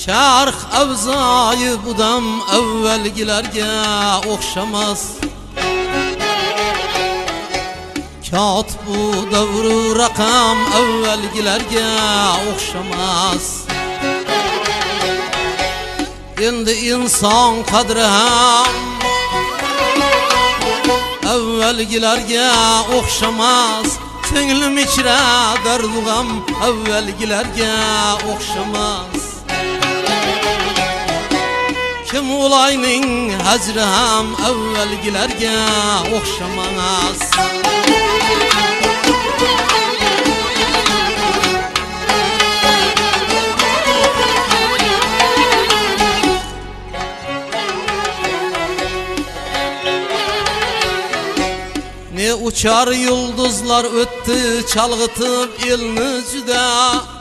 Çarx avzayı budam evvelgilerge okşamaz. Kağıt bu davru rakam evvelgilerge okşamaz. Endi insan kadri ham evvelgilerge okşamaz. Tenglim içre dardugam evvelgilerge okşamaz. Kim olayning hacri ham evvelgilerge okşamaz. Ne uçar yıldızlar öttü çalgıtıp elini cüda.